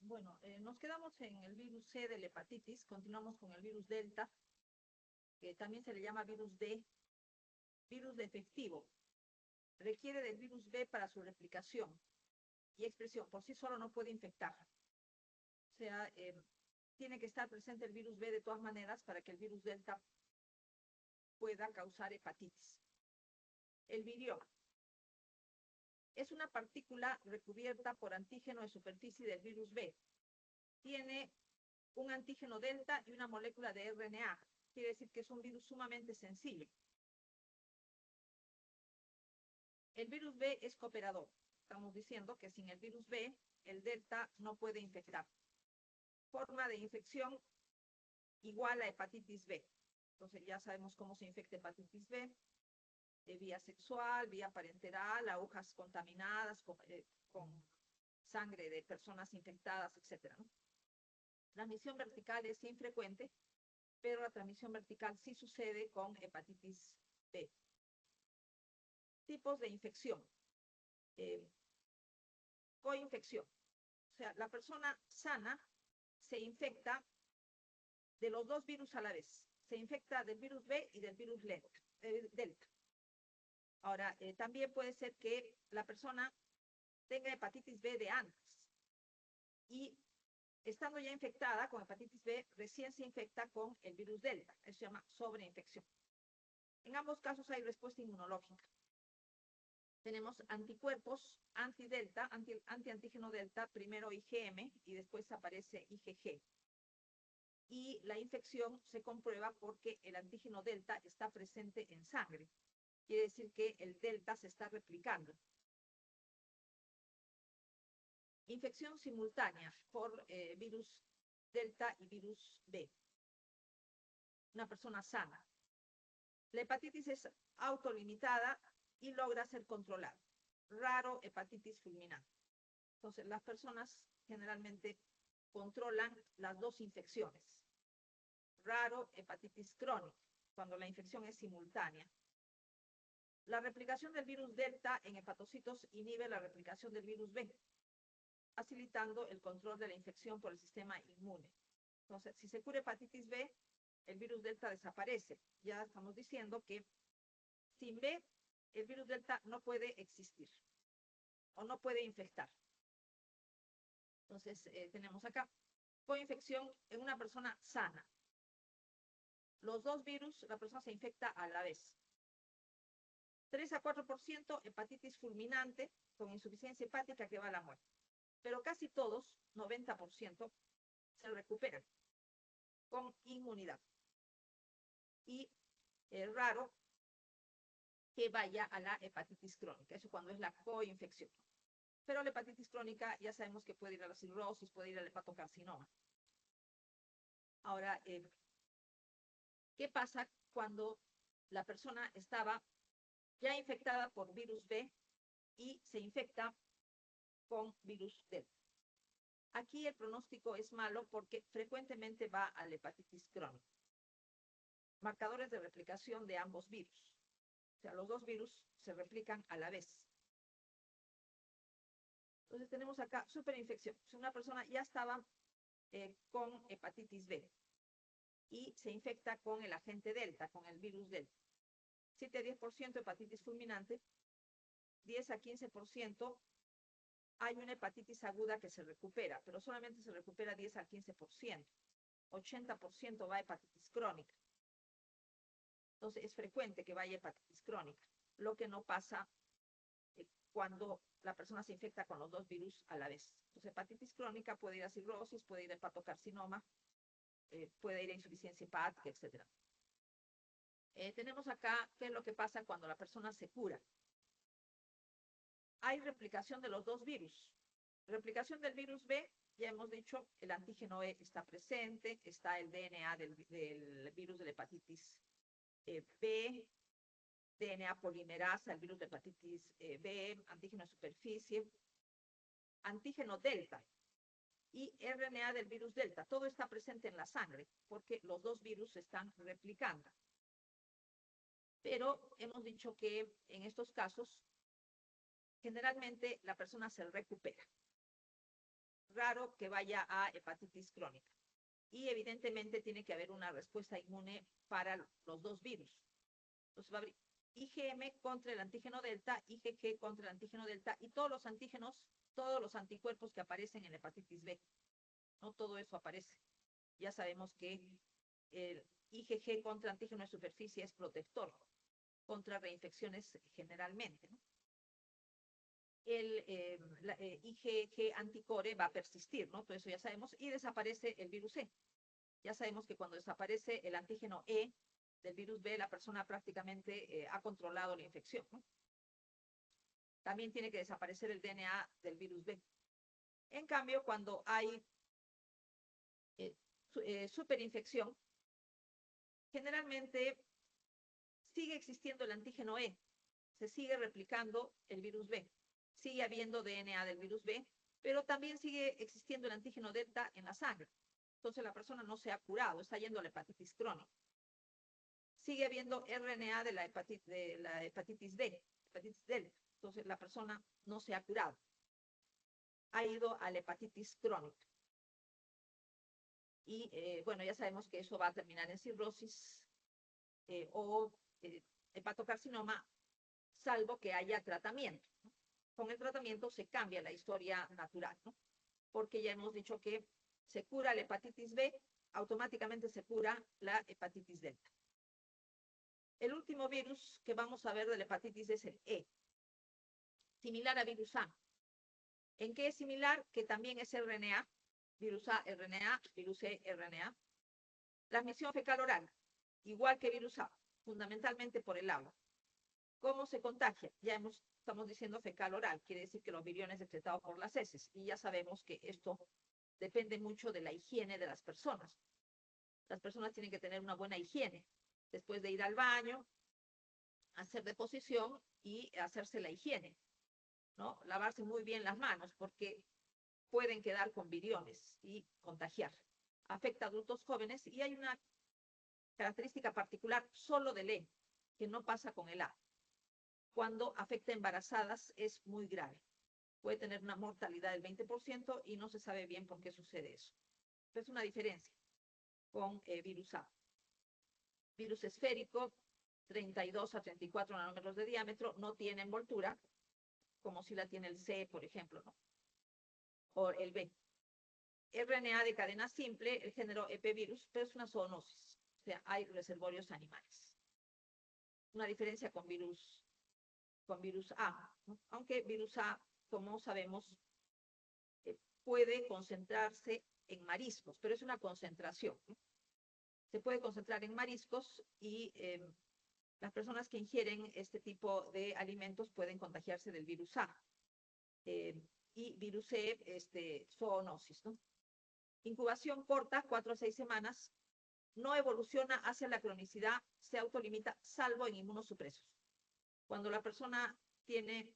Bueno, nos quedamos en el virus C de la hepatitis, continuamos con el virus delta, que también se le llama virus D, virus defectivo. Requiere del virus B para su replicación y expresión. Por sí solo no puede infectar. O sea, tiene que estar presente el virus B de todas maneras para que el virus delta pueda causar hepatitis. El virioma es una partícula recubierta por antígeno de superficie del virus B. Tiene un antígeno delta y una molécula de RNA. Quiere decir que es un virus sumamente sensible. El virus B es cooperador. Estamos diciendo que sin el virus B, el delta no puede infectar. Forma de infección igual a hepatitis B. Entonces ya sabemos cómo se infecta hepatitis B. Vía sexual, vía parenteral, agujas contaminadas con sangre de personas infectadas, etc. ¿no? Transmisión vertical es infrecuente, pero la transmisión vertical sí sucede con hepatitis B. Tipos de infección. Coinfección. O sea, la persona sana se infecta de los dos virus a la vez. Se infecta del virus B y del virus delta. Ahora, también puede ser que la persona tenga hepatitis B de antes y estando ya infectada con hepatitis B, recién se infecta con el virus delta. Eso se llama sobreinfección. En ambos casos hay respuesta inmunológica. Tenemos anticuerpos antidelta, antiantígeno delta, primero IgM y después aparece IgG. Y la infección se comprueba porque el antígeno delta está presente en sangre. Quiere decir que el delta se está replicando. Infección simultánea por virus delta y virus B. Una persona sana. La hepatitis es autolimitada y logra ser controlada. Raro hepatitis fulminante. Entonces, las personas generalmente controlan las dos infecciones. Raro hepatitis crónica, cuando la infección es simultánea. La replicación del virus delta en hepatocitos inhibe la replicación del virus B, facilitando el control de la infección por el sistema inmune. Entonces, si se cura hepatitis B, el virus delta desaparece. Ya estamos diciendo que sin B, el virus delta no puede existir o no puede infectar. Entonces, tenemos acá coinfección en una persona sana. Los dos virus, la persona se infecta a la vez. 3 a 4% hepatitis fulminante con insuficiencia hepática que va a la muerte. Pero casi todos, 90%, se recuperan con inmunidad. Y es raro que vaya a la hepatitis crónica, eso cuando es la coinfección. Pero la hepatitis crónica ya sabemos que puede ir a la cirrosis, puede ir al hepatocarcinoma. Ahora, ¿qué pasa cuando la persona estaba ya infectada por virus B y se infecta con virus delta? Aquí el pronóstico es malo porque frecuentemente va a la hepatitis crónica. Marcadores de replicación de ambos virus. O sea, los dos virus se replican a la vez. Entonces tenemos acá superinfección. Si una persona ya estaba con hepatitis B y se infecta con el agente delta, con el virus delta. 7 a 10% hepatitis fulminante, 10 a 15% hay una hepatitis aguda que se recupera, pero solamente se recupera 10 al 15%. 80% va a hepatitis crónica. Entonces es frecuente que vaya hepatitis crónica, lo que no pasa cuando la persona se infecta con los dos virus a la vez. Entonces hepatitis crónica puede ir a cirrosis, puede ir a hepatocarcinoma, puede ir a insuficiencia hepática, etc. Tenemos acá qué es lo que pasa cuando la persona se cura. Hay replicación de los dos virus. Replicación del virus B, ya hemos dicho, el antígeno E está presente, está el DNA del virus de la hepatitis B, DNA polimerasa, el virus de hepatitis B, antígeno de superficie, antígeno delta y RNA del virus delta. Todo está presente en la sangre porque los dos virus se están replicando. Pero hemos dicho que en estos casos, generalmente la persona se recupera. raro que vaya a hepatitis crónica. Y evidentemente tiene que haber una respuesta inmune para los dos virus. Entonces va a haber IgM contra el antígeno delta, IgG contra el antígeno delta y todos los antígenos, todos los anticuerpos que aparecen en la hepatitis B. No todo eso aparece. Ya sabemos que el IgG contra antígeno de superficie es protector contra reinfecciones generalmente, ¿no? El IgG anticore va a persistir, ¿no? Todo eso ya sabemos, y desaparece el virus E. Ya sabemos que cuando desaparece el antígeno E del virus B, la persona prácticamente ha controlado la infección, ¿no? También tiene que desaparecer el DNA del virus B. En cambio, cuando hay superinfección, generalmente sigue existiendo el antígeno E, se sigue replicando el virus B, sigue habiendo DNA del virus B, pero también sigue existiendo el antígeno delta en la sangre. Entonces la persona no se ha curado, está yendo a la hepatitis crónica. Sigue habiendo RNA de la hepatitis D, hepatitis delta. Entonces la persona no se ha curado, ha ido a la hepatitis crónica. Y bueno, ya sabemos que eso va a terminar en cirrosis o hepatocarcinoma, salvo que haya tratamiento, ¿no? Con el tratamiento se cambia la historia natural, ¿no? Porque ya hemos dicho que se cura la hepatitis B, automáticamente se cura la hepatitis delta. El último virus que vamos a ver de la hepatitis es el E, similar a virus A. ¿En qué es similar? Que también es RNA, virus A, RNA, virus E, RNA. Transmisión fecal oral, igual que virus A, fundamentalmente por el agua. ¿Cómo se contagia? Ya estamos diciendo fecal oral, quiere decir que los viriones excretados por las heces, y ya sabemos que esto depende mucho de la higiene de las personas. Las personas tienen que tener una buena higiene, después de ir al baño, hacer deposición y hacerse la higiene, ¿no? Lavarse muy bien las manos, porque pueden quedar con viriones y contagiar. Afecta a adultos jóvenes y hay una característica particular solo del E, que no pasa con el A. Cuando afecta a embarazadas es muy grave. Puede tener una mortalidad del 20% y no se sabe bien por qué sucede eso. Es una diferencia con virus A. Virus esférico, 32 a 34 nanómetros de diámetro, no tiene envoltura, como si la tiene el C, por ejemplo, ¿no? O el B. RNA de cadena simple, el género epivirus, pero es una zoonosis. O sea, hay reservorios animales. Una diferencia con virus A, ¿no? Aunque virus A, como sabemos, puede concentrarse en mariscos, pero es una concentración, ¿no? Se puede concentrar en mariscos y las personas que ingieren este tipo de alimentos pueden contagiarse del virus A. Y virus E, zoonosis, ¿no? Incubación corta, 4 a 6 semanas, no evoluciona hacia la cronicidad, se autolimita, salvo en inmunosupresos. Cuando la persona tiene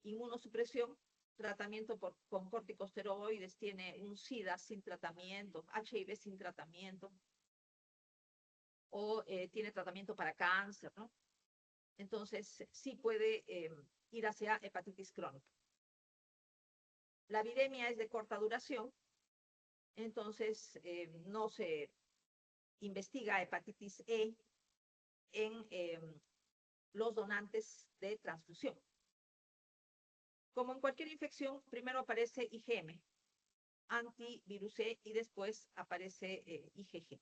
inmunosupresión, tratamiento con corticosteroides, tiene un SIDA sin tratamiento, HIV sin tratamiento, o tiene tratamiento para cáncer, ¿no? Entonces, sí puede ir hacia hepatitis crónica. La viremia es de corta duración, entonces no se investiga hepatitis E en los donantes de transfusión. Como en cualquier infección, primero aparece IgM, antivirus E, y después aparece IgG.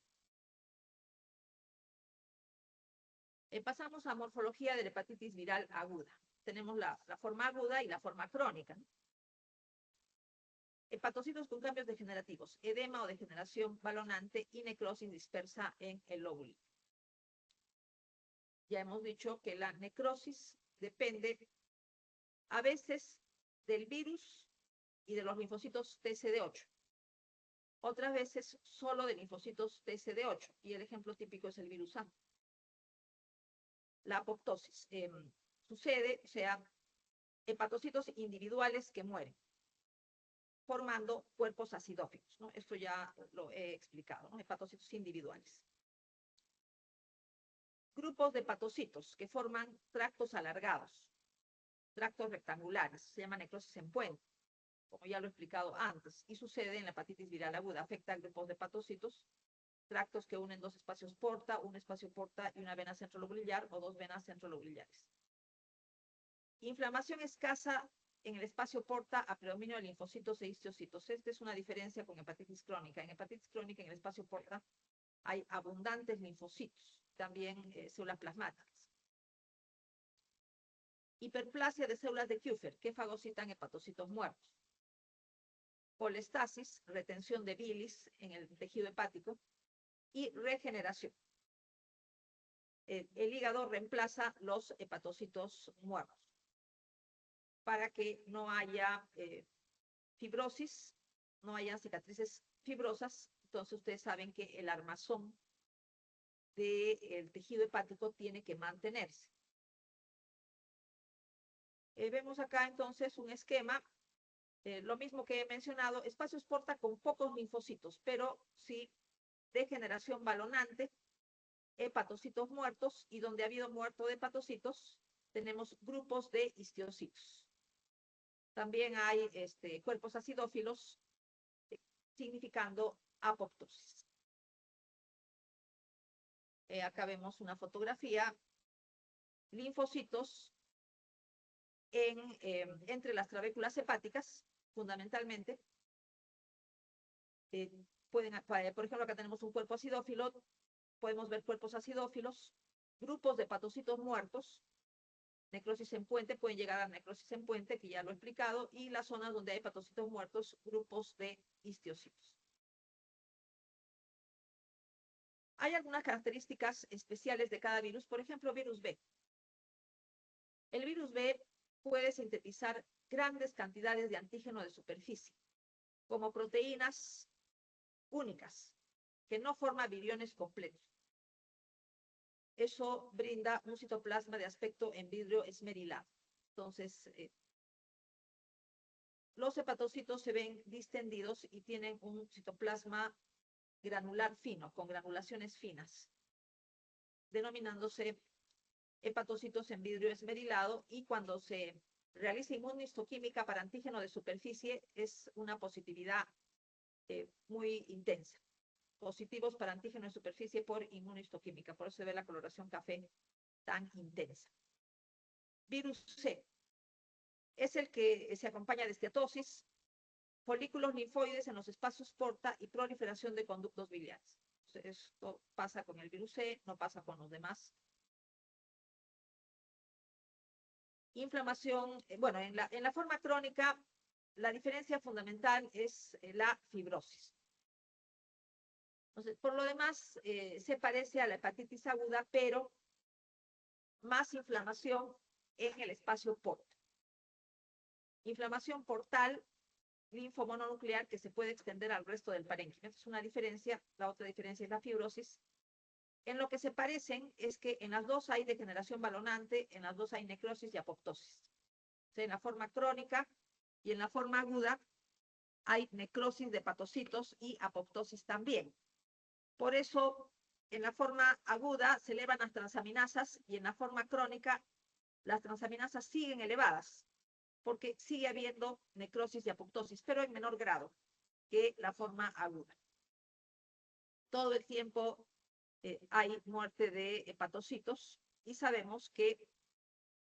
Pasamos a morfología de la hepatitis viral aguda. Tenemos la forma aguda y la forma crónica, ¿no? Hepatocitos con cambios degenerativos, edema o degeneración balonante y necrosis dispersa en el lóbulo. Ya hemos dicho que la necrosis depende a veces del virus y de los linfocitos TCD8. Otras veces solo de linfocitos TCD8, y el ejemplo típico es el virus A. La apoptosis sucede, o sea, hepatocitos individuales que mueren, formando cuerpos acidófilos, ¿no? Esto ya lo he explicado, ¿no? Hepatocitos individuales. Grupos de hepatocitos que forman tractos alargados, tractos rectangulares, se llama necrosis en puente. como ya lo he explicado antes, y sucede en la hepatitis viral aguda. Afecta a grupos de hepatocitos, tractos que unen dos espacios porta, un espacio porta y una vena centrolobular o dos venas centrolobulares. Inflamación escasa en el espacio porta a predominio de linfocitos e histocitos. Esta es una diferencia con hepatitis crónica. En hepatitis crónica, en el espacio porta, hay abundantes linfocitos, también células plasmáticas. Hiperplasia de células de Kupffer, que fagocitan hepatocitos muertos. Colestasis, retención de bilis en el tejido hepático. Y regeneración. El hígado reemplaza los hepatocitos muertos para que no haya fibrosis, no haya cicatrices fibrosas. Entonces ustedes saben que el armazón del tejido hepático tiene que mantenerse. Vemos acá entonces un esquema, lo mismo que he mencionado, espacios porta con pocos linfocitos, pero sí degeneración balonante, hepatocitos muertos, y donde ha habido muerto de hepatocitos, tenemos grupos de histocitos. También hay cuerpos acidófilos, significando apoptosis. Acá vemos una fotografía, linfocitos entre las trabéculas hepáticas, fundamentalmente. Por ejemplo, acá tenemos un cuerpo acidófilo, podemos ver cuerpos acidófilos, grupos de hepatocitos muertos, necrosis en puente, pueden llegar a necrosis en puente, que ya lo he explicado, y las zonas donde hay hepatocitos muertos, grupos de histocitos. Hay algunas características especiales de cada virus, por ejemplo, virus B. El virus B puede sintetizar grandes cantidades de antígeno de superficie, como proteínas únicas, que no forman viriones completos. Eso brinda un citoplasma de aspecto en vidrio esmerilado. Entonces, los hepatocitos se ven distendidos y tienen un citoplasma granular fino, con granulaciones finas, denominándose hepatocitos en vidrio esmerilado, y cuando se realiza inmunohistoquímica para antígeno de superficie es una positividad muy intensa. Positivos para antígeno de superficie por inmunohistoquímica, por eso se ve la coloración café tan intensa. Virus C es el que se acompaña de esteatosis, folículos linfoides en los espacios porta y proliferación de conductos biliares. Esto pasa con el virus C, no pasa con los demás. Inflamación, bueno, en la forma crónica, la diferencia fundamental es la fibrosis. Entonces, por lo demás, se parece a la hepatitis aguda, pero más inflamación en el espacio porta. Inflamación portal, linfomononuclear, que se puede extender al resto del parénquima. Esta es una diferencia. La otra diferencia es la fibrosis. En lo que se parecen es que en las dos hay degeneración balonante, en las dos hay necrosis y apoptosis. O sea, en la forma crónica y en la forma aguda hay necrosis de hepatocitos y apoptosis también. Por eso, en la forma aguda se elevan las transaminasas y en la forma crónica las transaminasas siguen elevadas, porque sigue habiendo necrosis y apoptosis, pero en menor grado que la forma aguda. Todo el tiempo hay muerte de hepatocitos, y sabemos que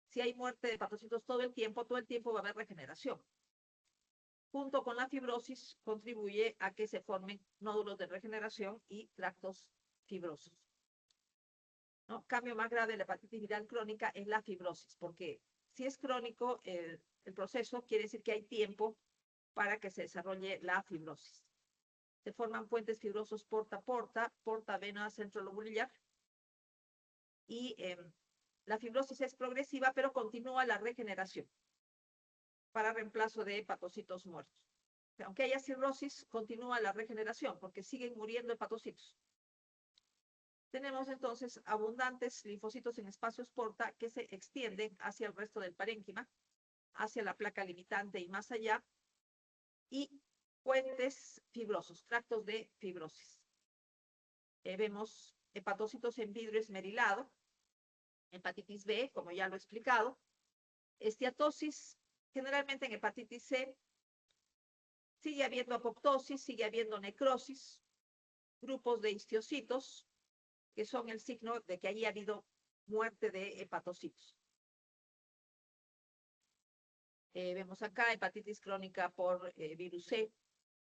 si hay muerte de hepatocitos todo el tiempo va a haber regeneración. Junto con la fibrosis contribuye a que se formen nódulos de regeneración y tractos fibrosos. ¿No? Cambio más grave de la hepatitis viral crónica es la fibrosis, porque si es crónico el proceso, quiere decir que hay tiempo para que se desarrolle la fibrosis. Se forman puentes fibrosos porta-porta, porta-vena centrolobular, y la fibrosis es progresiva, pero continúa la regeneración para reemplazo de hepatocitos muertos. Aunque haya cirrosis, continúa la regeneración porque siguen muriendo hepatocitos. Tenemos entonces abundantes linfocitos en espacios porta que se extienden hacia el resto del parénquima, hacia la placa limitante y más allá, y puentes fibrosos, tractos de fibrosis. Vemos hepatocitos en vidrio esmerilado, hepatitis B, como ya lo he explicado, esteatosis, generalmente en hepatitis C, Sigue habiendo apoptosis, sigue habiendo necrosis, grupos de histocitos, que son el signo de que allí ha habido muerte de hepatocitos. Vemos acá hepatitis crónica por virus C,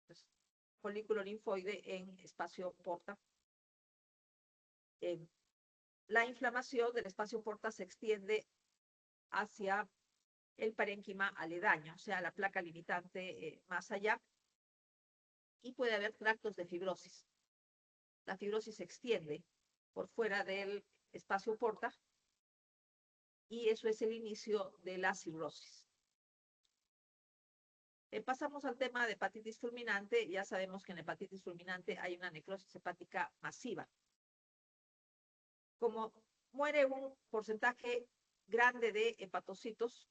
pues, folículo linfoide en espacio porta. La inflamación del espacio porta se extiende hacia el parénquima aledaño, o sea, la placa limitante más allá, y puede haber tractos de fibrosis. La fibrosis se extiende por fuera del espacio porta y eso es el inicio de la cirrosis. Pasamos al tema de hepatitis fulminante. Ya sabemos que en hepatitis fulminante hay una necrosis hepática masiva. Como muere un porcentaje grande de hepatocitos,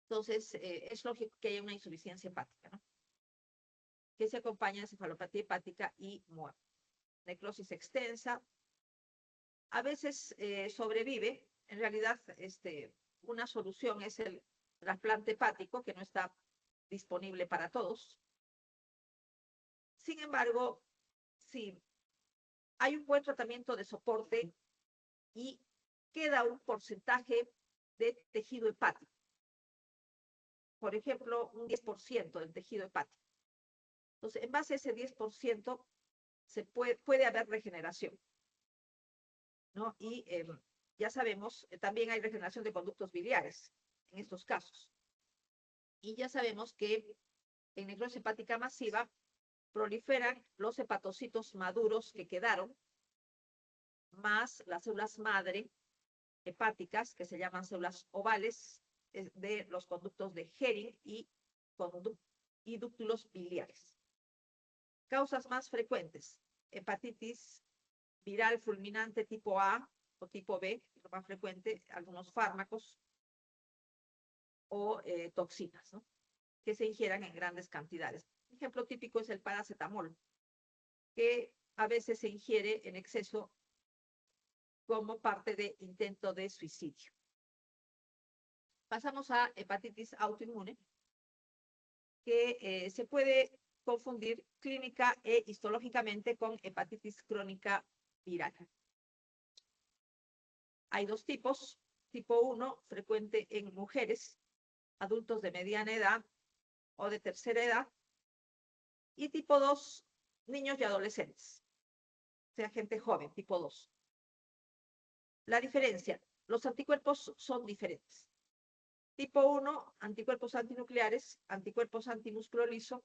entonces es lógico que haya una insuficiencia hepática, ¿no? Que se acompaña de cefalopatía hepática y muerte. Necrosis extensa. A veces sobrevive. En realidad, una solución es el trasplante hepático, que no está disponible para todos. Sin embargo, si hay un buen tratamiento de soporte y queda un porcentaje de tejido hepático, por ejemplo, un 10% del tejido hepático. Entonces, en base a ese 10%, puede haber regeneración, ¿no? Y ya sabemos, también hay regeneración de conductos biliares en estos casos. Y ya sabemos que en necrosis hepática masiva proliferan los hepatocitos maduros que quedaron, más las células madre hepáticas, que se llaman células ovales, de los conductos de Hering y dúctulos biliares. Causas más frecuentes: hepatitis viral fulminante tipo A o tipo B, lo más frecuente, algunos fármacos o toxinas, ¿no?, que se ingieran en grandes cantidades. Un ejemplo típico es el paracetamol, que a veces se ingiere en exceso como parte de intento de suicidio. Pasamos a hepatitis autoinmune, que se puede confundir clínica e histológicamente con hepatitis crónica viral. Hay dos tipos. Tipo 1, frecuente en mujeres, adultos de mediana edad o de tercera edad. Y tipo 2, niños y adolescentes, o sea, gente joven, tipo 2. La diferencia: los anticuerpos son diferentes. Tipo 1, anticuerpos antinucleares, anticuerpos antimusculo liso,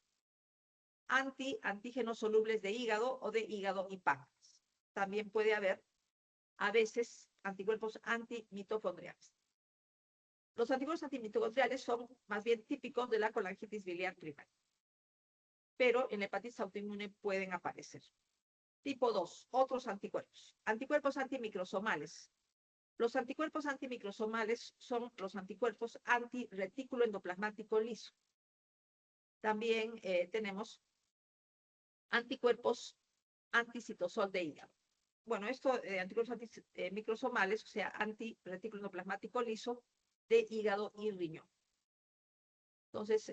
antígenos solubles de hígado o de hígado y páncreas. También puede haber, a veces, anticuerpos antimitocondriales. Los anticuerpos antimitocondriales son más bien típicos de la colangitis biliar primaria, pero en la hepatitis autoinmune pueden aparecer. Tipo 2, otros anticuerpos. Anticuerpos antimicrosomales. Los anticuerpos antimicrosomales son los anticuerpos antirretículo endoplasmático liso. También tenemos anticuerpos anticitosol de hígado. Bueno, anticuerpos antimicrosomales, o sea, antirretículo endoplasmático liso de hígado y riñón. Entonces,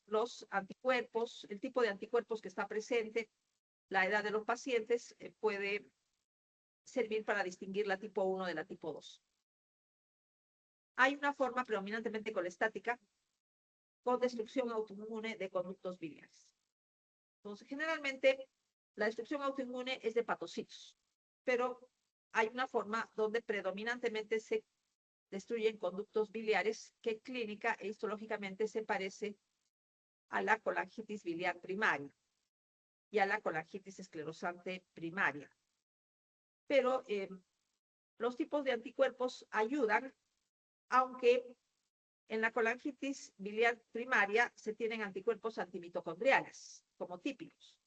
los anticuerpos, el tipo de anticuerpos que está presente, la edad de los pacientes, puede servir para distinguir la tipo 1 de la tipo 2. Hay una forma predominantemente colestática con destrucción autoinmune de conductos biliares. Entonces, generalmente, la destrucción autoinmune es de hepatocitos, pero hay una forma donde predominantemente se destruyen conductos biliares que clínica e histológicamente se parece a la colangitis biliar primaria y a la colangitis esclerosante primaria. Pero los tipos de anticuerpos ayudan, aunque en la colangitis biliar primaria se tienen anticuerpos antimitocondriales como típicos.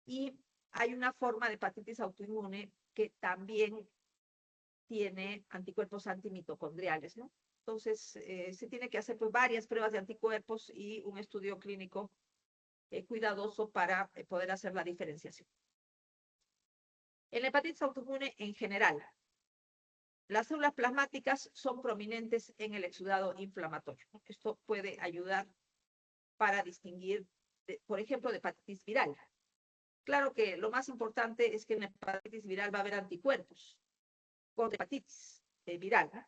Y hay una forma de hepatitis autoinmune que también tiene anticuerpos antimitocondriales, ¿no? Entonces, se tiene que hacer pues, varias pruebas de anticuerpos y un estudio clínico cuidadoso para poder hacer la diferenciación. En la hepatitis autoinmune en general, las células plasmáticas son prominentes en el exudado inflamatorio. Esto puede ayudar para distinguir, por ejemplo, de hepatitis viral. Claro que lo más importante es que en la hepatitis viral va a haber anticuerpos contra hepatitis viral, ¿no?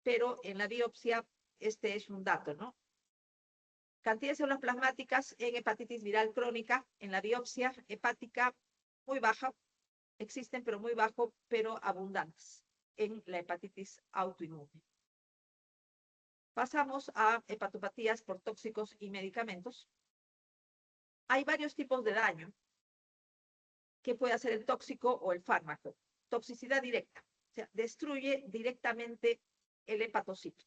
Pero en la biopsia este es un dato, ¿no? Cantidad de células plasmáticas en hepatitis viral crónica, en la biopsia hepática muy baja, existen pero muy bajo, pero abundantes en la hepatitis autoinmune. Pasamos a hepatopatías por tóxicos y medicamentos. Hay varios tipos de daño que puede hacer el tóxico o el fármaco. Toxicidad directa, o sea, destruye directamente el hepatocito.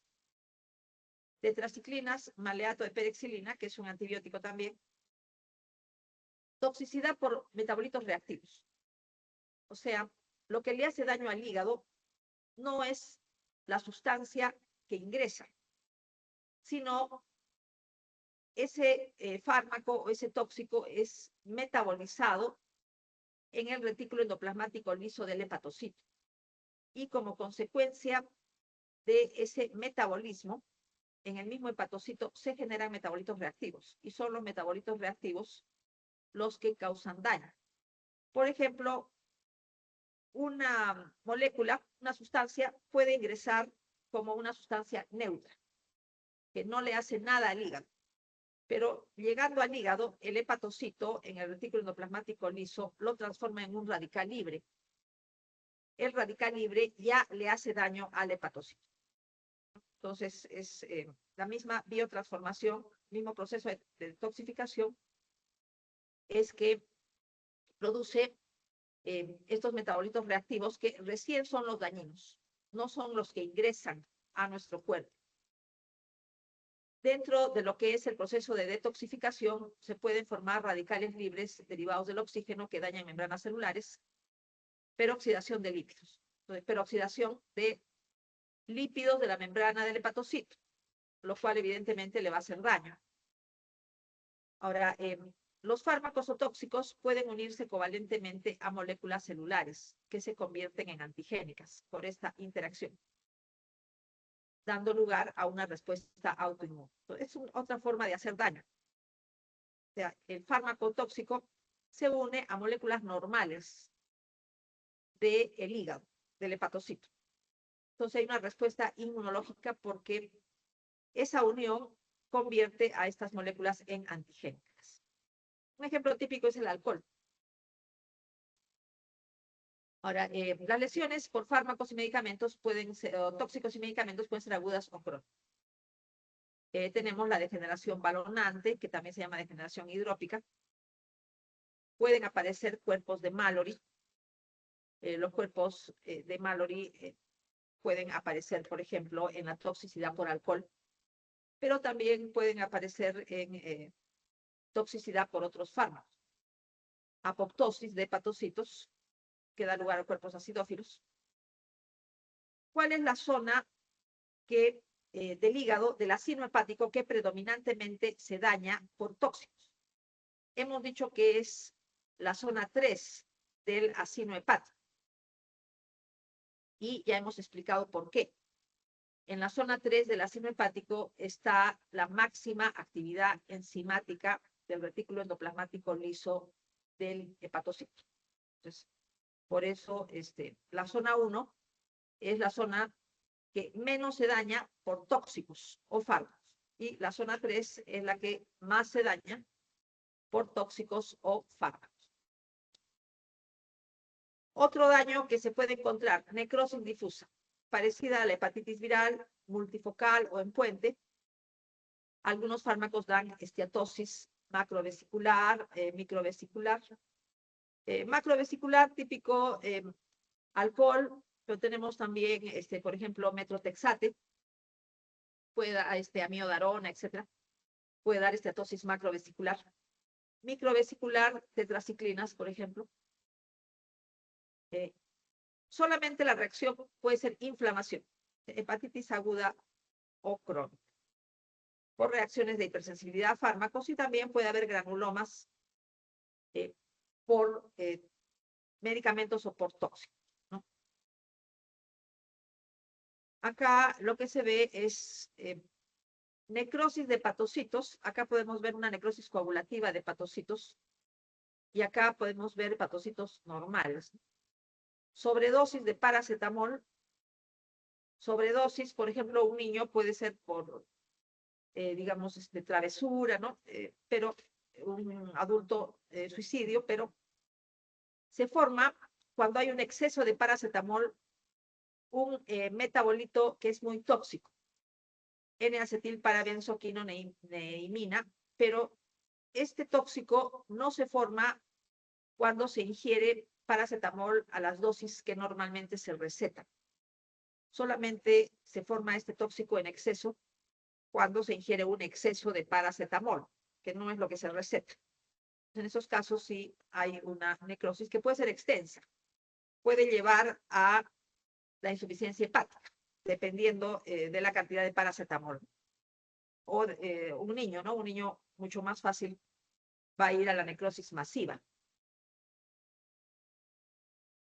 Tetraciclinas, maleato de perexilina, que es un antibiótico también. Toxicidad por metabolitos reactivos. O sea, lo que le hace daño al hígado no es la sustancia que ingresa, sino ese fármaco o ese tóxico es metabolizado en el retículo endoplasmático liso del hepatocito. Y como consecuencia de ese metabolismo, en el mismo hepatocito se generan metabolitos reactivos, y son los metabolitos reactivos los que causan daño. Por ejemplo, una molécula, una sustancia, puede ingresar como una sustancia neutra, que no le hace nada al hígado. Pero llegando al hígado, el hepatocito en el retículo endoplasmático liso lo transforma en un radical libre. El radical libre ya le hace daño al hepatocito. Entonces, es la misma biotransformación, mismo proceso de detoxificación, es que produce estos metabolitos reactivos que recién son los dañinos, no son los que ingresan a nuestro cuerpo. Dentro de lo que es el proceso de detoxificación, se pueden formar radicales libres derivados del oxígeno que dañan membranas celulares, peroxidación de lípidos. Entonces, peroxidación de lípidos de la membrana del hepatocito, lo cual evidentemente le va a hacer daño. Ahora, los fármacos o tóxicos pueden unirse covalentemente a moléculas celulares que se convierten en antigénicas por esta interacción, dando lugar a una respuesta autoinmune. Es otra forma de hacer daño. O sea, el fármaco tóxico se une a moléculas normales del hígado, del hepatocito. Entonces hay una respuesta inmunológica porque esa unión convierte a estas moléculas en antigénicas. Un ejemplo típico es el alcohol. Ahora, las lesiones por fármacos y medicamentos pueden ser, o tóxicos y medicamentos pueden ser agudas o crónicas. Tenemos la degeneración balonante, que también se llama degeneración hidrópica. Pueden aparecer cuerpos de Mallory. Los cuerpos de Mallory pueden aparecer, por ejemplo, en la toxicidad por alcohol, pero también pueden aparecer en toxicidad por otros fármacos. Apoptosis de hepatocitos, que da lugar a cuerpos acidófilos. ¿Cuál es la zona que, del hígado, del ácido hepático, que predominantemente se daña por tóxicos? Hemos dicho que es la zona 3 del ácido hepático. Y ya hemos explicado por qué. En la zona 3 del ácido hepático está la máxima actividad enzimática del retículo endoplasmático liso del hepatocito. Entonces, por eso la zona 1 es la zona que menos se daña por tóxicos o fármacos. Y la zona 3 es la que más se daña por tóxicos o fármacos. Otro daño que se puede encontrar, necrosis difusa, parecida a la hepatitis viral, multifocal o en puente. Algunos fármacos dan esteatosis macrovesicular, microvesicular. Macrovesicular típico alcohol, pero tenemos también, por ejemplo, metrotexate, puede dar amiodarona, etcétera. Puede dar esteatosis macrovesicular. Microvesicular, tetraciclinas, por ejemplo. Solamente la reacción puede ser inflamación, hepatitis aguda o crónica, por reacciones de hipersensibilidad a fármacos, y también puede haber granulomas por medicamentos o por tóxicos, ¿no? Acá lo que se ve es necrosis de hepatocitos. Acá podemos ver una necrosis coagulativa de hepatocitos. Y acá podemos ver hepatocitos normales. Sobredosis de paracetamol. Sobredosis, por ejemplo, un niño puede ser por, digamos, travesura, ¿no? Pero un adulto suicidio, pero se forma cuando hay un exceso de paracetamol, un metabolito que es muy tóxico, N-acetilparabenzoquinoneimina, pero este tóxico no se forma cuando se ingiere paracetamol a las dosis que normalmente se recetan. Solamente se forma este tóxico en exceso cuando se ingiere un exceso de paracetamol, que no es lo que se receta. En esos casos sí hay una necrosis que puede ser extensa. Puede llevar a la insuficiencia hepática, dependiendo de la cantidad de paracetamol. O un niño, ¿no? Un niño mucho más fácil va a ir a la necrosis masiva.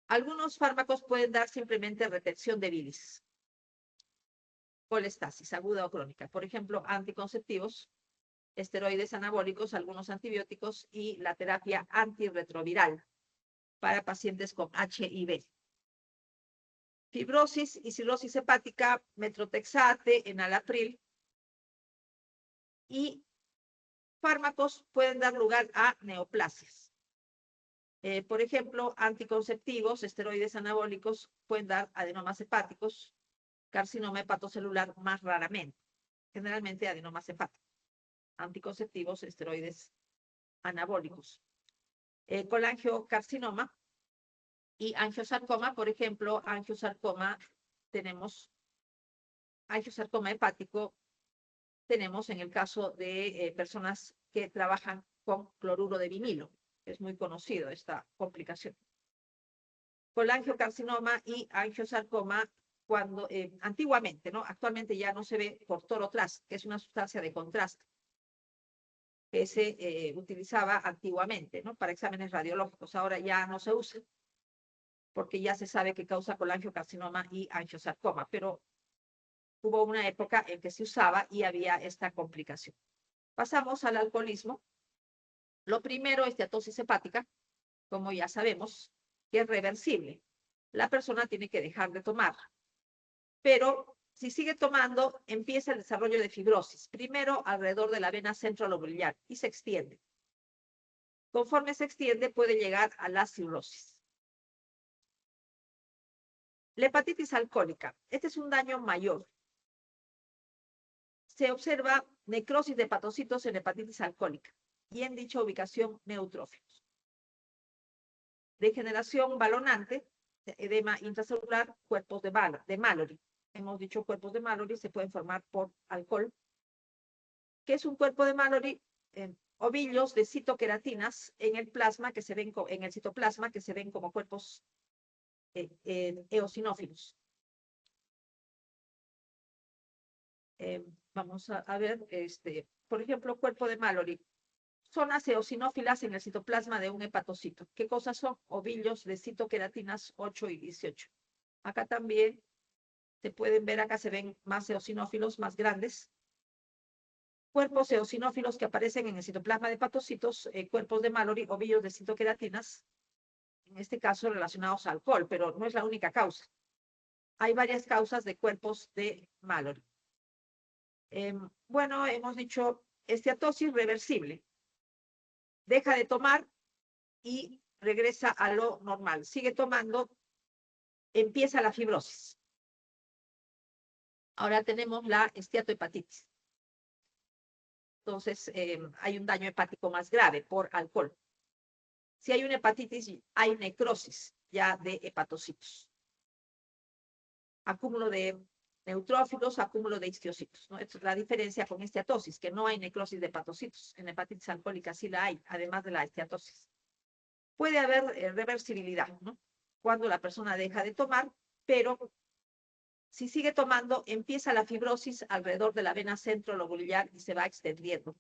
Algunos fármacos pueden dar simplemente retención de bilis, colestasis aguda o crónica. Por ejemplo, anticonceptivos, esteroides anabólicos, algunos antibióticos y la terapia antirretroviral para pacientes con HIV. Fibrosis y cirrosis hepática, metrotexate, enalapril. Y fármacos pueden dar lugar a neoplasias. Por ejemplo, anticonceptivos, esteroides anabólicos pueden dar adenomas hepáticos, carcinoma hepatocelular más raramente, generalmente adenomas hepáticos. Anticonceptivos, esteroides anabólicos. Colangiocarcinoma y angiosarcoma, por ejemplo, tenemos angiosarcoma hepático, tenemos en el caso de personas que trabajan con cloruro de vinilo. Es muy conocido esta complicación. Colangiocarcinoma y angiosarcoma, cuando antiguamente, ¿no? Actualmente ya no se ve por torotras, que es una sustancia de contraste que se utilizaba antiguamente, ¿no? Para exámenes radiológicos. Ahora ya no se usa porque ya se sabe que causa colangiocarcinoma y angiosarcoma, pero hubo una época en que se usaba y había esta complicación. Pasamos al alcoholismo. Lo primero es steatosis hepática, como ya sabemos, que es reversible. La persona tiene que dejar de tomar. Pero si sigue tomando, empieza el desarrollo de fibrosis, primero alrededor de la vena centrolobular y se extiende. Conforme se extiende, puede llegar a la cirrosis. La hepatitis alcohólica. Este es un daño mayor. Se observa necrosis de hepatocitos en hepatitis alcohólica y en dicha ubicación neutrófilos. Degeneración balonante, edema intracelular, cuerpos de Mallory. Hemos dicho cuerpos de Mallory se pueden formar por alcohol. ¿Qué es un cuerpo de Mallory? Ovillos de citoqueratinas en el plasma que se ven en el citoplasma que se ven como cuerpos eosinófilos. Vamos a ver, por ejemplo, cuerpo de Mallory. Zonas eosinófilas en el citoplasma de un hepatocito. ¿Qué cosas son? Ovillos de citoqueratinas 8 y 18. Acá también se pueden ver, acá se ven más eosinófilos, más grandes. Cuerpos eosinófilos que aparecen en el citoplasma de hepatocitos, cuerpos de Mallory, ovillos de citoqueratinas, en este caso relacionados al alcohol, pero no es la única causa. Hay varias causas de cuerpos de Mallory. Bueno, hemos dicho esteatosis reversible. Deja de tomar y regresa a lo normal. Sigue tomando, empieza la fibrosis. Ahora tenemos la esteatohepatitis. Entonces, hay un daño hepático más grave por alcohol. Si hay una hepatitis, hay necrosis ya de hepatocitos. Acúmulo de neutrófilos, acúmulo de histiocitos, ¿no? Esta es la diferencia con esteatosis, que no hay necrosis de hepatocitos. En hepatitis alcohólica sí la hay, además de la esteatosis. Puede haber reversibilidad, ¿no? Cuando la persona deja de tomar, pero si sigue tomando, empieza la fibrosis alrededor de la vena centrolobular y se va extendiendo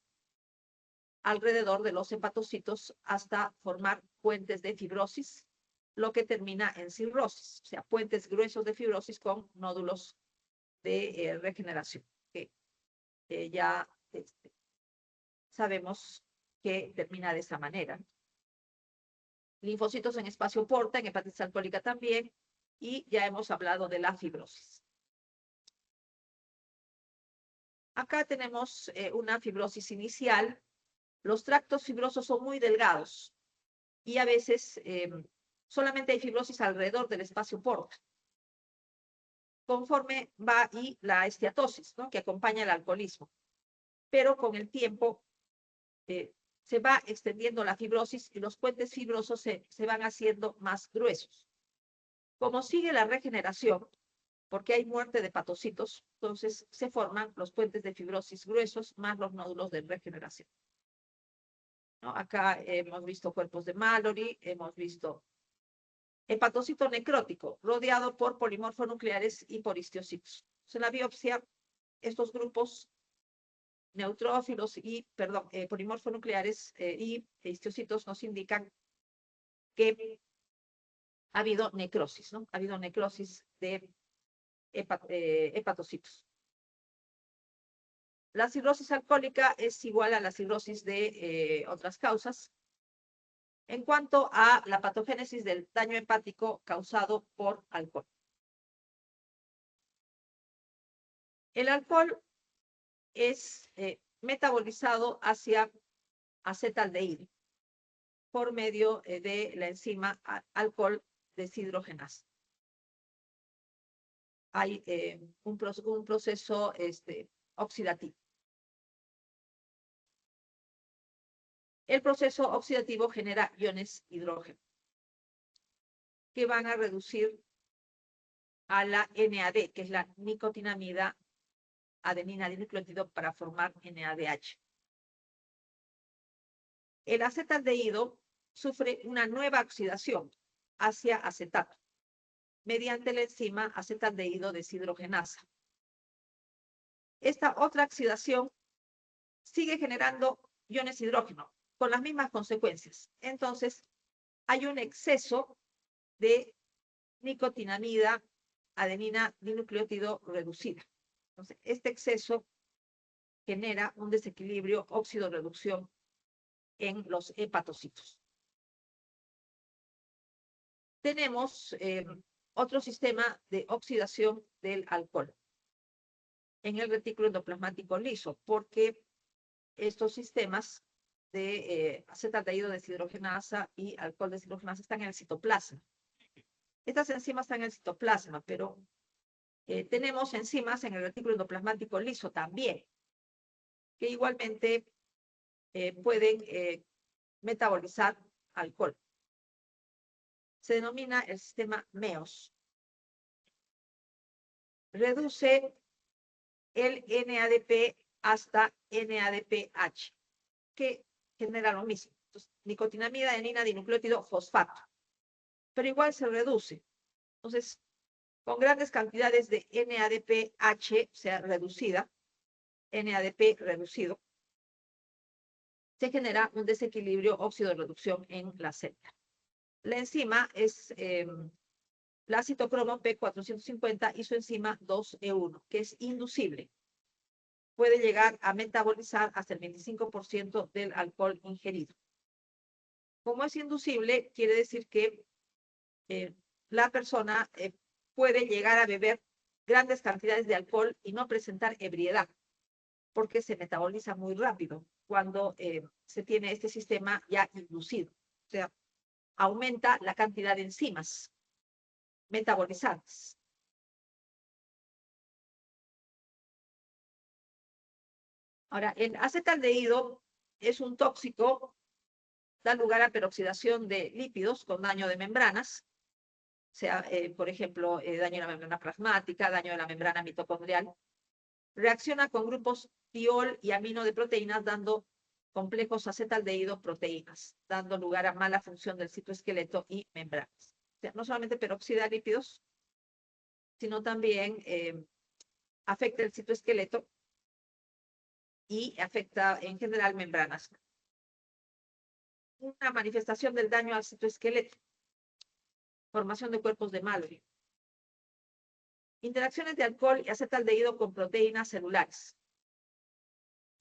alrededor de los hepatocitos hasta formar puentes de fibrosis, lo que termina en cirrosis, o sea, puentes gruesos de fibrosis con nódulos de regeneración, que ya sabemos que termina de esa manera. Linfocitos en espacio porta, en hepatitis alcohólica también, y ya hemos hablado de la fibrosis. Acá tenemos una fibrosis inicial. Los tractos fibrosos son muy delgados y a veces solamente hay fibrosis alrededor del espacio porta. Conforme va y la esteatosis, ¿no?, que acompaña el alcoholismo. Pero con el tiempo se va extendiendo la fibrosis y los puentes fibrosos se van haciendo más gruesos. Como sigue la regeneración, porque hay muerte de hepatocitos, entonces se forman los puentes de fibrosis gruesos más los nódulos de regeneración, ¿no? Acá hemos visto cuerpos de Mallory, hemos visto hepatocito necrótico, rodeado por polimorfonucleares y por histiocitos. En la biopsia, estos grupos neutrófilos y, polimorfonucleares y histiocitos nos indican que ha habido necrosis, ¿no? Ha habido necrosis de hepatocitos. La cirrosis alcohólica es igual a la cirrosis de otras causas. En cuanto a la patogénesis del daño hepático causado por alcohol. El alcohol es metabolizado hacia acetaldehído por medio de la enzima alcohol deshidrogenasa. Hay un proceso oxidativo. El proceso oxidativo genera iones hidrógeno que van a reducir a la NAD, que es la nicotinamida adenina dinucleótido, para formar NADH. El acetaldehído sufre una nueva oxidación hacia acetato mediante la enzima acetaldehído deshidrogenasa. Esta otra oxidación sigue generando iones hidrógeno con las mismas consecuencias. Entonces, hay un exceso de nicotinamida adenina dinucleótido reducida. Entonces, este exceso genera un desequilibrio óxido-reducción en los hepatocitos. Tenemos otro sistema de oxidación del alcohol en el retículo endoplasmático liso, porque estos sistemas de acetaldehído deshidrogenasa y alcohol deshidrogenasa están en el citoplasma. Estas enzimas están en el citoplasma, pero tenemos enzimas en el retículo endoplasmático liso también, que igualmente pueden metabolizar alcohol. Se denomina el sistema MEOS. Reduce el NADP hasta NADPH, que genera lo mismo. Entonces, nicotinamida adenina dinucleótido fosfato. Pero igual se reduce. Entonces, con grandes cantidades de NADPH, o sea, reducida, NADP reducido, se genera un desequilibrio óxido-reducción en la célula. La enzima es la citocromo P450 y su enzima 2E1, que es inducible. Puede llegar a metabolizar hasta el 25% del alcohol ingerido. Como es inducible, quiere decir que la persona puede llegar a beber grandes cantidades de alcohol y no presentar ebriedad, porque se metaboliza muy rápido cuando se tiene este sistema ya inducido. O sea, aumenta la cantidad de enzimas metabolizantes. Ahora, el acetaldehído es un tóxico, da lugar a peroxidación de lípidos con daño de membranas, sea, por ejemplo, daño de la membrana plasmática, daño de la membrana mitocondrial. Reacciona con grupos tiol y amino de proteínas, dando complejos acetaldehído proteínas, dando lugar a mala función del citoesqueleto y membranas. O sea, no solamente peroxida lípidos, sino también afecta el citoesqueleto y afecta en general membranas. Una manifestación del daño al citoesqueleto, formación de cuerpos de Mallory. Interacciones de alcohol y acetaldehído con proteínas celulares.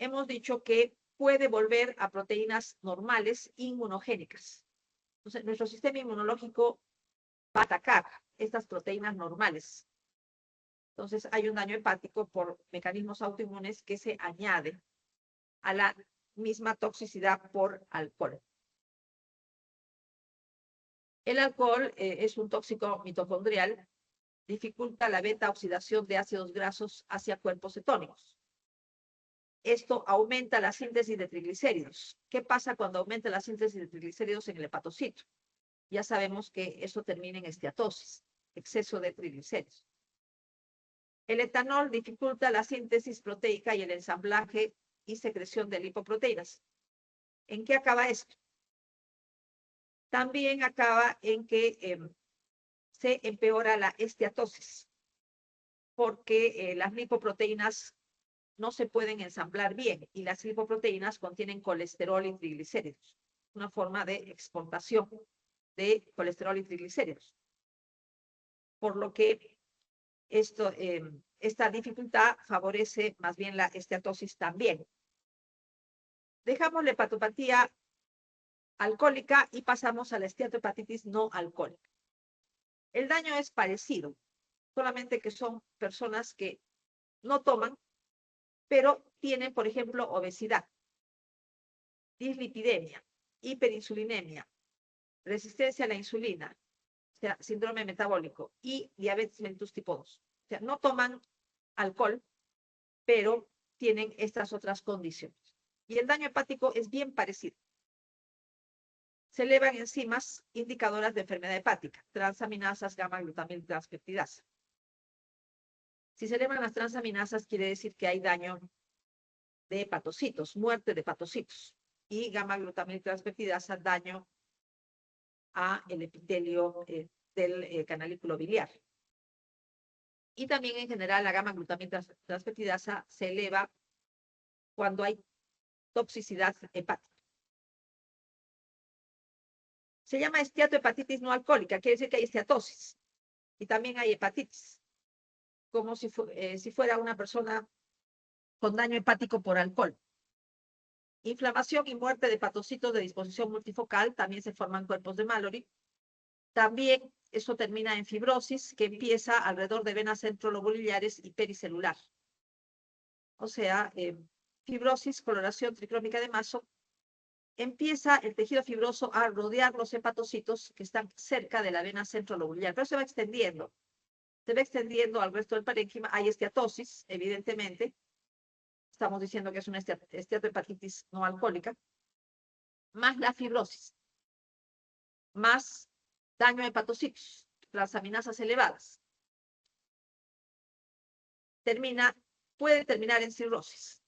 hemos dicho que puede volver a proteínas normales inmunogénicas. Entonces, nuestro sistema inmunológico va a atacar estas proteínas normales. Entonces, hay un daño hepático por mecanismos autoinmunes que se añade a la misma toxicidad por alcohol. El alcohol es un tóxico mitocondrial, dificulta la beta oxidación de ácidos grasos hacia cuerpos cetónicos. Esto aumenta la síntesis de triglicéridos. ¿Qué pasa cuando aumenta la síntesis de triglicéridos en el hepatocito? Ya sabemos que eso termina en esteatosis, exceso de triglicéridos. El etanol dificulta la síntesis proteica y el ensamblaje y secreción de lipoproteínas. ¿En qué acaba esto? También acaba en que se empeora la esteatosis, porque las lipoproteínas no se pueden ensamblar bien y las lipoproteínas contienen colesterol y triglicéridos, una forma de exportación de colesterol y triglicéridos. Por lo que esta dificultad favorece más bien la esteatosis también. Dejamos la hepatopatía alcohólica y pasamos a la esteatohepatitis no alcohólica. El daño es parecido, solamente que son personas que no toman, pero tienen, por ejemplo, obesidad, dislipidemia, hiperinsulinemia, resistencia a la insulina, o sea, síndrome metabólico y diabetes mellitus tipo 2. O sea, no toman alcohol, pero tienen estas otras condiciones. Y el daño hepático es bien parecido. Se elevan enzimas indicadoras de enfermedad hepática, transaminasas, gamma-glutamil transpeptidasa. Si se elevan las transaminasas, quiere decir que hay daño de hepatocitos, muerte de hepatocitos. Y gamma-glutamil transpeptidasa, daño a el epitelio del canalículo biliar. Y también en general la gamma-glutamil transpeptidasa se eleva cuando hay toxicidad hepática. Se llama esteatohepatitis no alcohólica, quiere decir que hay esteatosis. Y también hay hepatitis, como si fuera una persona con daño hepático por alcohol. Inflamación y muerte de hepatocitos de disposición multifocal, también se forman cuerpos de Mallory. También eso termina en fibrosis, que empieza alrededor de venas centrolobulares y pericelular. O sea, fibrosis, coloración tricrómica de Maso, empieza el tejido fibroso a rodear los hepatocitos que están cerca de la vena centrolobular, pero se va extendiendo al resto del parénquima. Hay esteatosis, evidentemente. Estamos diciendo que es una esteatohepatitis no alcohólica, más la fibrosis, más daño a hepatocitos, transaminasas elevadas. Puede terminar en cirrosis.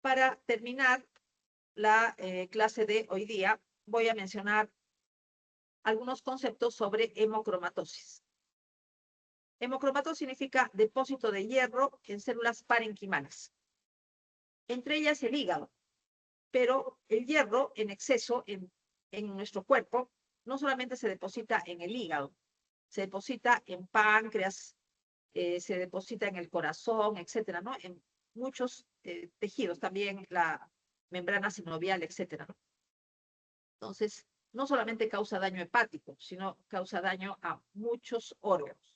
Para terminar la clase de hoy día, voy a mencionar algunos conceptos sobre hemocromatosis. Hemocromatosis significa depósito de hierro en células parenquimales, entre ellas el hígado. Pero el hierro en exceso en nuestro cuerpo no solamente se deposita en el hígado, se deposita en páncreas, se deposita en el corazón, etcétera, ¿no? En muchos tejidos, también la membrana sinovial, etcétera, ¿no? Entonces, no solamente causa daño hepático, sino causa daño a muchos órganos.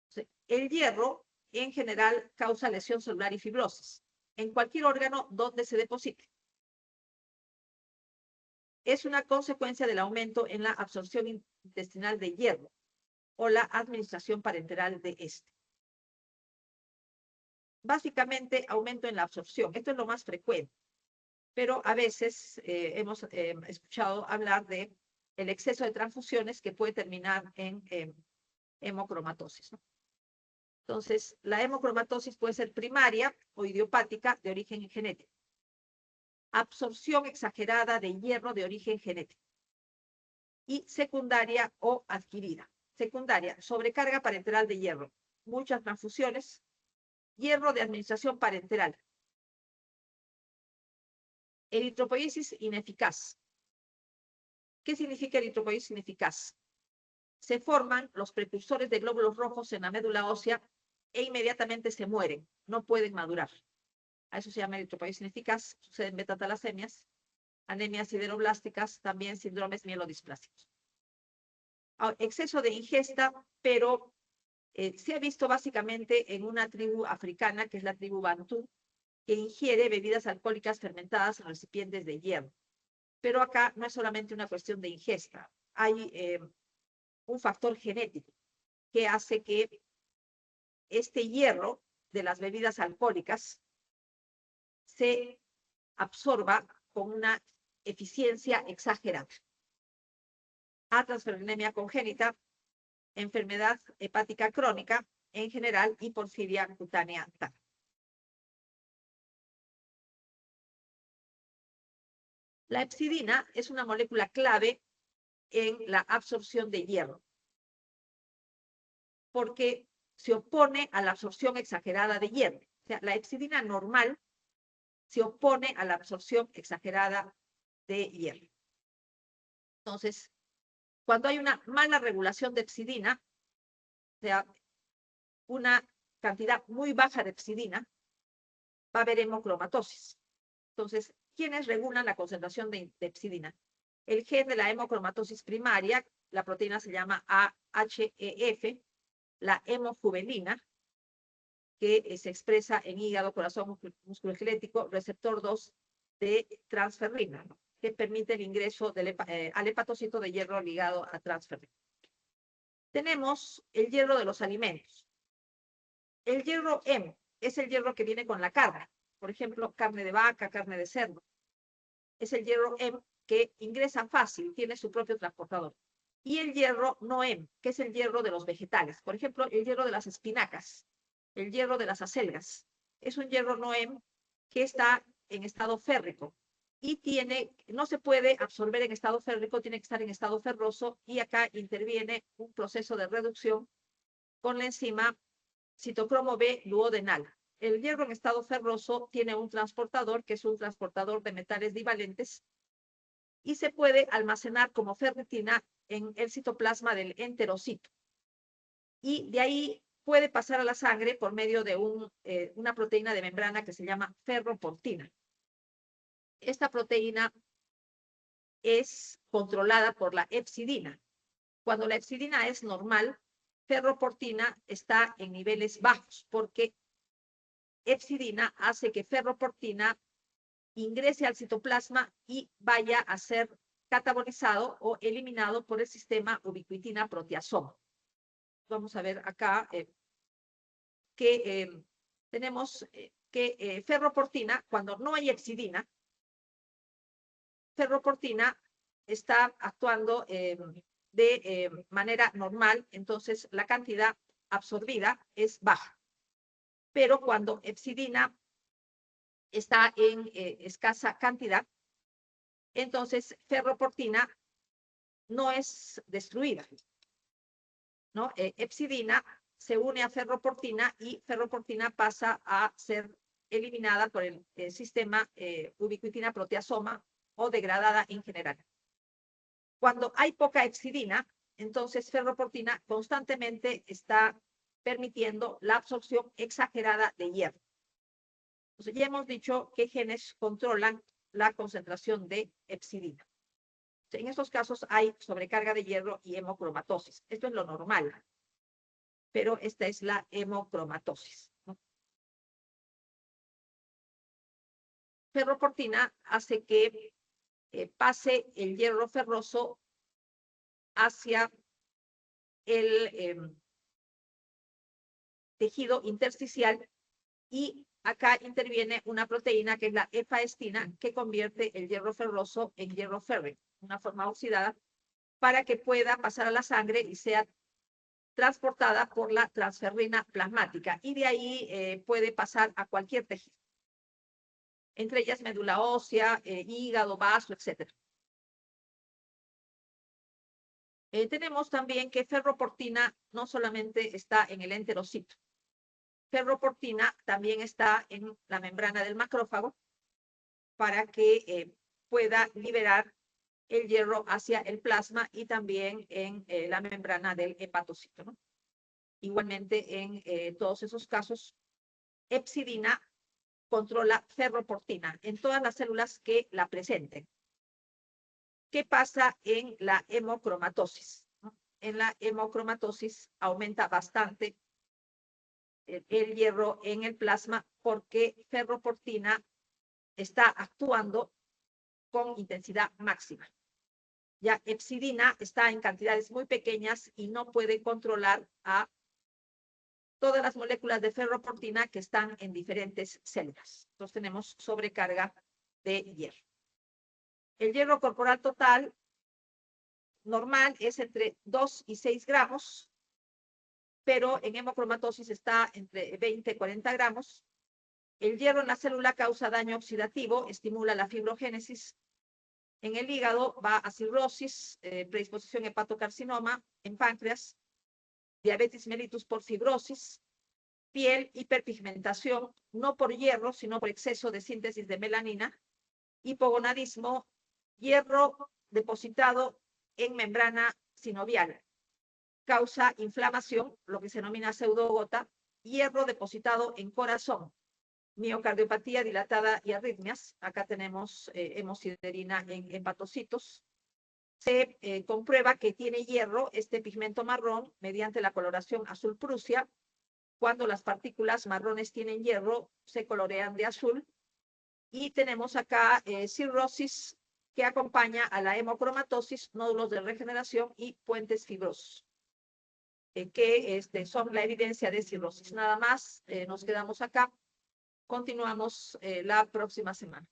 Entonces, el hierro, en general, causa lesión celular y fibrosis en cualquier órgano donde se deposite. Es una consecuencia del aumento en la absorción intestinal de hierro o la administración parenteral de este. Básicamente, aumento en la absorción. Esto es lo más frecuente, pero a veces hemos escuchado hablar de el exceso de transfusiones que puede terminar en hemocromatosis, ¿no? Entonces, la hemocromatosis puede ser primaria o idiopática de origen genético. Absorción exagerada de hierro de origen genético. Y secundaria o adquirida. Secundaria, sobrecarga parenteral de hierro. Muchas transfusiones. Hierro de administración parenteral. Eritropoiesis ineficaz. ¿Qué significa eritropoiesis ineficaz? Se forman los precursores de glóbulos rojos en la médula ósea e inmediatamente se mueren, no pueden madurar. A eso se llama eritropoiesis ineficaz, suceden beta-talasemias, anemias sideroblásticas, también síndromes mielodisplásicos. Exceso de ingesta, pero se ha visto básicamente en una tribu africana, que es la tribu Bantú, que ingiere bebidas alcohólicas fermentadas en recipientes de hierro. Pero acá no es solamente una cuestión de ingesta, hay un factor genético que hace que este hierro de las bebidas alcohólicas se absorba con una eficiencia exagerada. Atransferrinemia congénita, enfermedad hepática crónica, en general, y porfiria cutánea TAC. La hepcidina es una molécula clave en la absorción de hierro, porque se opone a la absorción exagerada de hierro. O sea, la hepcidina normal se opone a la absorción exagerada de hierro. Entonces, cuando hay una mala regulación de hepcidina, o sea, una cantidad muy baja de hepcidina, va a haber hemocromatosis. Entonces, ¿quiénes regulan la concentración de hepcidina? El gen de la hemocromatosis primaria, la proteína se llama AHEF, la hemojuvelina, que se expresa en hígado, corazón, músculo esquelético, receptor 2 de transferrina, ¿no?, que permite el ingreso al hepatocito de hierro ligado a transferrina. Tenemos el hierro de los alimentos. El hierro M es el hierro que viene con la carne. Por ejemplo, carne de vaca, carne de cerdo. Es el hierro M que ingresa fácil, tiene su propio transportador. Y el hierro no M, que es el hierro de los vegetales. Por ejemplo, el hierro de las espinacas, el hierro de las acelgas. Es un hierro no M que está en estado férrico y no se puede absorber en estado férrico, tiene que estar en estado ferroso, y acá interviene un proceso de reducción con la enzima citocromo B duodenal. El hierro en estado ferroso tiene un transportador, que es un transportador de metales divalentes, y se puede almacenar como ferritina en el citoplasma del enterocito. Y de ahí puede pasar a la sangre por medio de una proteína de membrana que se llama ferroportina. Esta proteína es controlada por la hepcidina. Cuando la hepcidina es normal, ferroportina está en niveles bajos, porque hepcidina hace que ferroportina ingrese al citoplasma y vaya a ser catabolizado o eliminado por el sistema ubiquitina proteasoma. Vamos a ver acá que tenemos que ferroportina, cuando no hay hepcidina, ferroportina está actuando de manera normal, entonces la cantidad absorbida es baja. Pero cuando hepcidina está en escasa cantidad, entonces ferroportina no es destruida, ¿no? Hepcidina se une a ferroportina y ferroportina pasa a ser eliminada por el sistema ubiquitina proteasoma o degradada en general. Cuando hay poca hepcidina, entonces ferroportina constantemente está permitiendo la absorción exagerada de hierro. Entonces, ya hemos dicho qué genes controlan la concentración de hepcidina. En estos casos hay sobrecarga de hierro y hemocromatosis. Esto es lo normal, pero esta es la hemocromatosis, ¿no? Ferroportina hace que pase el hierro ferroso hacia el tejido intersticial, y acá interviene una proteína que es la efaestina, que convierte el hierro ferroso en hierro férrico, una forma oxidada, para que pueda pasar a la sangre y sea transportada por la transferrina plasmática, y de ahí puede pasar a cualquier tejido, entre ellas médula ósea, hígado, vaso, etc. Tenemos también que ferroportina no solamente está en el enterocito, ferroportina también está en la membrana del macrófago para que pueda liberar el hierro hacia el plasma, y también en la membrana del hepatocito, ¿no? igualmente en todos esos casos, hepcidina controla ferroportina en todas las células que la presenten. ¿Qué pasa en la hemocromatosis? En la hemocromatosis aumenta bastante el hierro en el plasma porque ferroportina está actuando con intensidad máxima. Ya hepcidina está en cantidades muy pequeñas y no puede controlar a todas las moléculas de ferroportina que están en diferentes células. Entonces tenemos sobrecarga de hierro. El hierro corporal total normal es entre 2 y 6 gramos, pero en hemocromatosis está entre 20 y 40 gramos. El hierro en la célula causa daño oxidativo, estimula la fibrogénesis. En el hígado va a cirrosis, predisposición hepatocarcinoma, en páncreas, diabetes mellitus por fibrosis, piel, hiperpigmentación, no por hierro, sino por exceso de síntesis de melanina, hipogonadismo, hierro depositado en membrana sinovial, causa inflamación, lo que se denomina pseudogota, hierro depositado en corazón, miocardiopatía dilatada y arritmias. Acá tenemos hemosiderina en hepatocitos. Se comprueba que tiene hierro, este pigmento marrón, mediante la coloración azul prusia. Cuando las partículas marrones tienen hierro, se colorean de azul. Y tenemos acá cirrosis que acompaña a la hemocromatosis, nódulos de regeneración y puentes fibrosos, que son la evidencia de cirrosis. Nada más, nos quedamos acá. Continuamos la próxima semana.